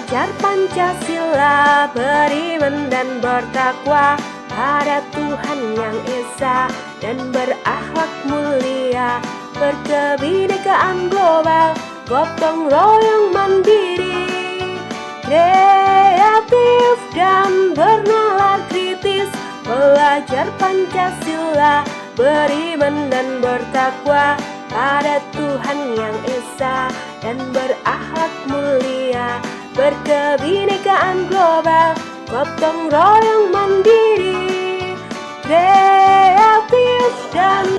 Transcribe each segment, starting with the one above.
Belajar Pancasila, beriman dan bertakwa pada Tuhan Yang Esa, dan berakhlak mulia, berkebinekaan global, gotong royong mandiri, kreatif dan bernalar kritis. Belajar Pancasila, beriman dan bertakwa pada Tuhan Yang Esa, dan berakhlak mulia, berkebinekaan global, gotong royong mandiri, kreatif dan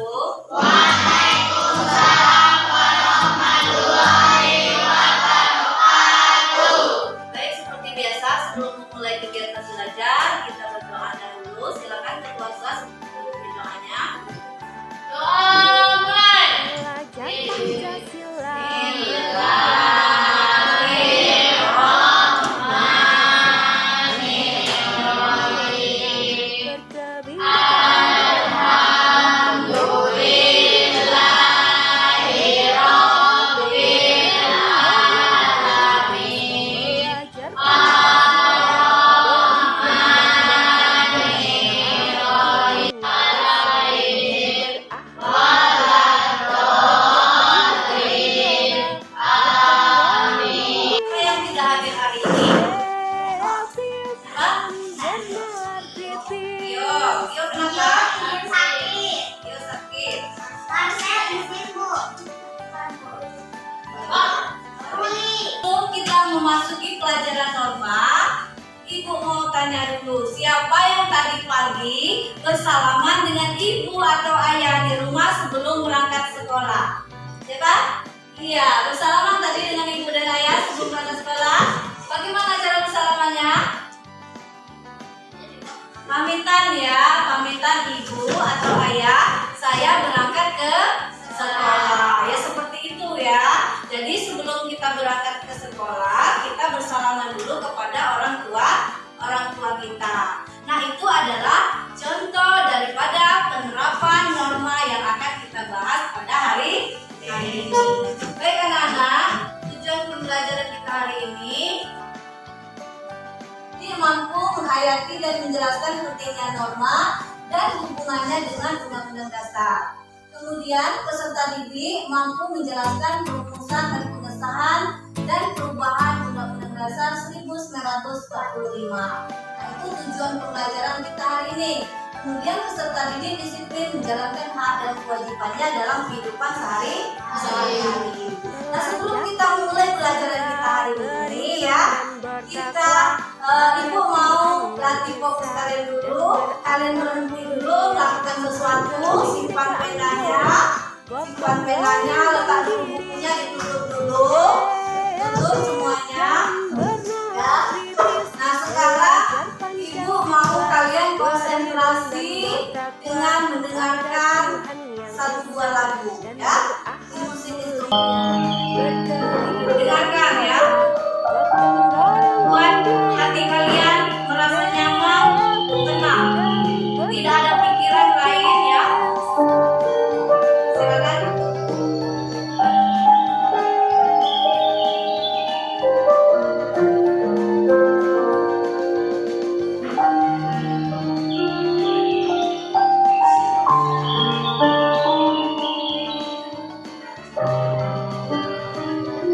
Waalaikumsalam warahmatullahi wabarakatuh. Baik, seperti biasa sebelum memulai kegiatan belajar, kita berdoa dahulu. Silakan ketua kelas untuk berdoanya. belajar Pancasila. Memasuki pelajaran norma, Ibu mau tanya dulu, siapa yang tadi pagi bersalaman dengan ibu atau ayah di rumah sebelum berangkat sekolah? Siapa? Iya, bersalaman tadi dengan ibu dan ayah sebelum berangkat sekolah. Bagaimana cara bersalamannya? Pamitan ya, pamitan ibu atau ayah, saya berangkat ke sekolah. Ya seperti itu ya. Jadi sebelum kita berangkat ke sekolah, kita bersalaman dulu kepada orang tua kita. Nah, itu adalah contoh daripada penerapan norma yang akan kita bahas pada hari ini. Baik anak-anak, tujuan pembelajaran kita hari ini mampu menghayati dan menjelaskan pentingnya norma dan hubungannya dengan Undang-Undang Dasar. Kemudian peserta didik mampu menjelaskan perumusan dan pengesahan dan perubahan Undang-Undang Dasar 1945. Nah, itu tujuan pembelajaran kita hari ini. Kemudian peserta didik disiplin menjalankan hak dan kewajibannya dalam kehidupan sehari-hari. Nah, sebelum kita mulai pelajaran kita hari ini ya, Ibu mau latih fokus kalian dulu. Kalian berhenti dulu, lakukan sesuatu, simpan penanya, letak dulu bukunya, ditutup dulu, tutup semuanya. Ya. Nah, sekarang Ibu mau kalian konsentrasi dengan mendengarkan satu buah lagu, ya. Musik instrumen. Dengarkan ya. Buat hati kalian merasa nyaman, tenang, tidak ada pikiran lain ya. Silakan.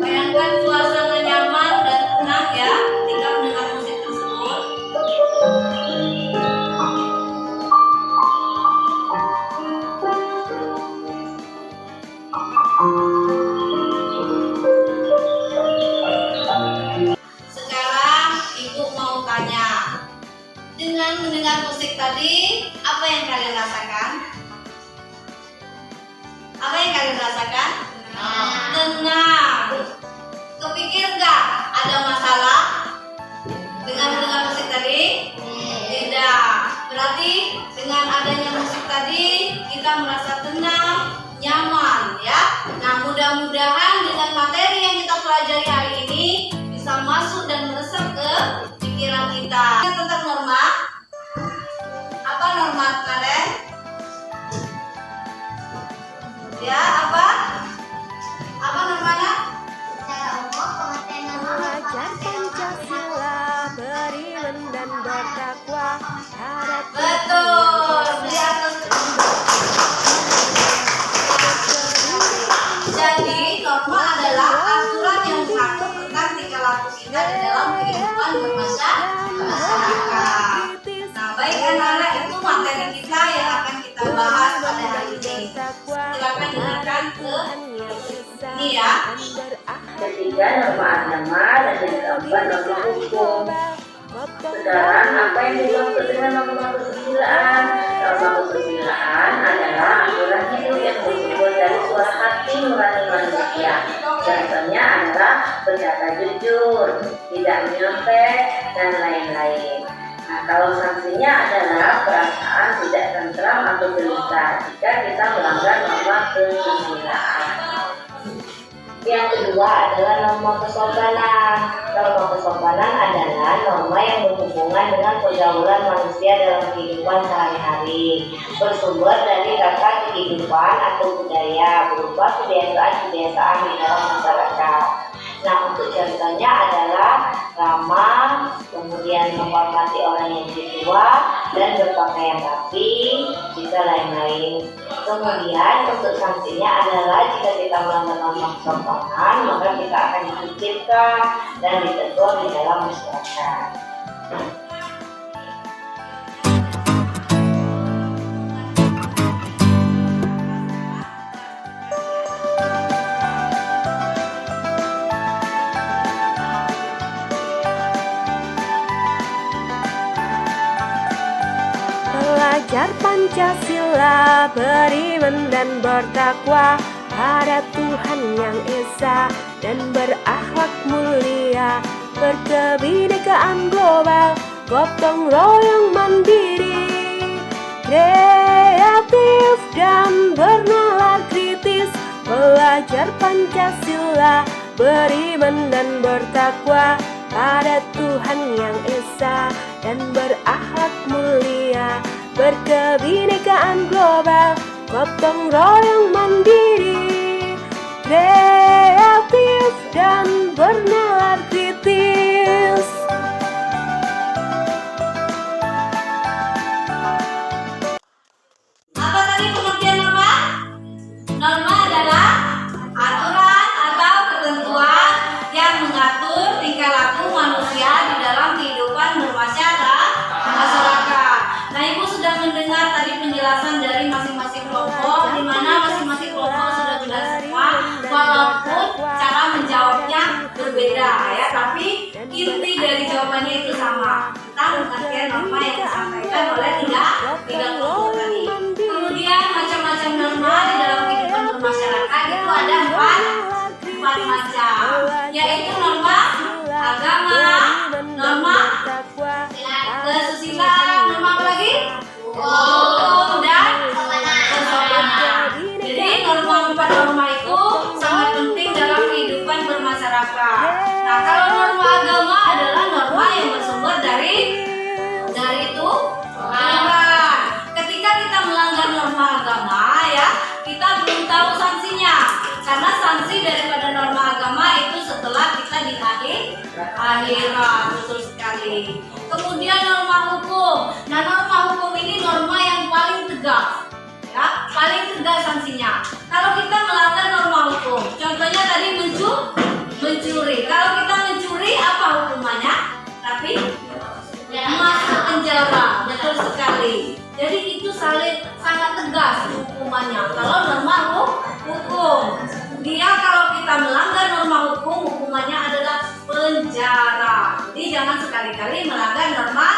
Bayangkan suasana nyaman dan tenang ya, tinggal mendengar musik tersebut. Sekarang Ibu mau tanya, dengan mendengar musik tadi, apa yang kalian rasakan? Apa yang kalian rasakan? Tenang. Kepikir nggak ada masalah dengan mendengar musik tadi? Tidak. Berarti dengan adanya musik tadi kita merasa tenang, nyaman ya. Nah, mudah-mudahan dengan materi yang kita pelajari hari ini bisa masuk dan meresap ke pikiran kita. Tentang norma. Apa norma kalian? Ya, apa? Apa namanya? Belajar Pancasila. kita di dalam kehidupan bermasyarakat. Nah, baik anak-anak, itu materi kita yang akan kita bahas pada hari ini. Silakan dengarkan ke ini ya. Ketiga, norma agama, dan yang keempat, norma hukum. Sekarang, apa yang dimaksud dengan norma kesusilaan? Norma kesusilaan adalah aturan hidup yang bersumber dari suara hati nurani manusia. Contohnya adalah berkata jujur, tidak nyontek, dan lain-lain. Nah, kalau sanksinya adalah perasaan tidak tentram atau gelisah jika kita melanggar norma kesusilaan. Yang kedua adalah norma kesopanan. Norma kesopanan adalah norma yang berhubungan dengan pergaulan manusia dalam kehidupan sehari-hari, bersumber dari kata kehidupan atau budaya berupa kebiasaan-kebiasaan di dalam masyarakat. Nah, untuk contohnya adalah ramah, kemudian menghormati orang yang lebih tua, dan berpakaian rapi, jika lain-lain. Kemudian untuk sanksinya adalah jika kita melanggar norma kesopanan, maka kita akan dikucilkan dan ditegur di dalam masyarakat. Belajar Pancasila, beriman dan bertakwa pada Tuhan yang Esa, dan berakhlak mulia, berkebinekaan global, gotong royong mandiri, kreatif dan bernalar kritis. Belajar Pancasila, beriman dan bertakwa pada Tuhan yang Esa, dan berakhlak mulia, berkebinekaan global, gotong royong mandiri, kreatif dan bernalar kritis. Apa tadi pengertian norma? Norma adalah aturan atau ketentuan yang mengatur tingkah laku manusia di dalam kehidupan bermasyarakat. Nah, Ibu sudah mendengar tadi penjelasan dari masing-masing kelompok, di mana masing-masing kelompok sudah jelas semua, walaupun cara menjawabnya berbeda ya, tapi inti dari jawabannya itu sama tentang pengertian norma yang disampaikan oleh tiga kelompok tadi. Kemudian macam-macam norma di dalam kehidupan bermasyarakat itu ada empat macam, yaitu norma agama, norma kesusilaan, norma apa lagi? Hukum dan kesopanan. Jadi empat norma itu sangat penting dalam kehidupan bermasyarakat. Nah, kalau norma agama adalah norma yang bersumber dari Tuhan. Ketika kita melanggar norma agama ya, kita belum tahu sanksinya. Karena sanksi daripada norma agama itu setelah kita di akhirat, betul sekali. Kemudian norma hukum. Nah, norma hukum ini norma yang paling tegas, ya, paling tegas sanksinya. Kalau kita melanggar norma hukum, contohnya tadi mencuri. Kalau kita mencuri, apa hukumannya? Tapi masuk penjara, betul sekali. Jadi itu sangat tegas hukumannya. Kalau norma hukum, dia kalau kita melanggar norma hukum, hukumannya adalah penjara. Jadi jangan sekali-kali melanggar norma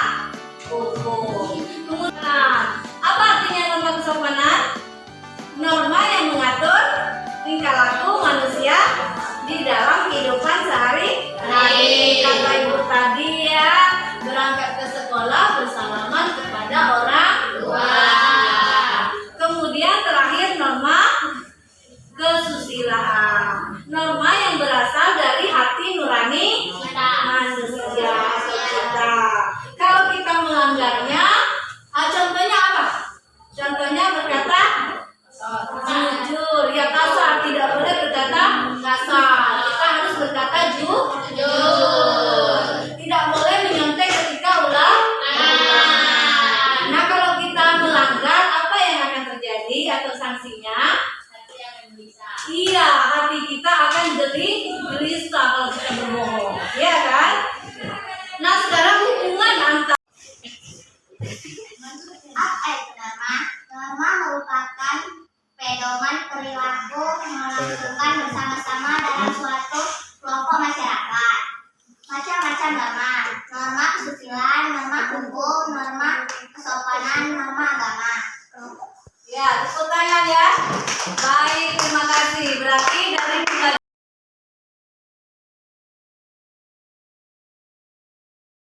hukum. Kemudian, apa artinya norma kesopanan? Norma yang mengatur tingkah laku manusia di dalam kehidupan sehari-hari.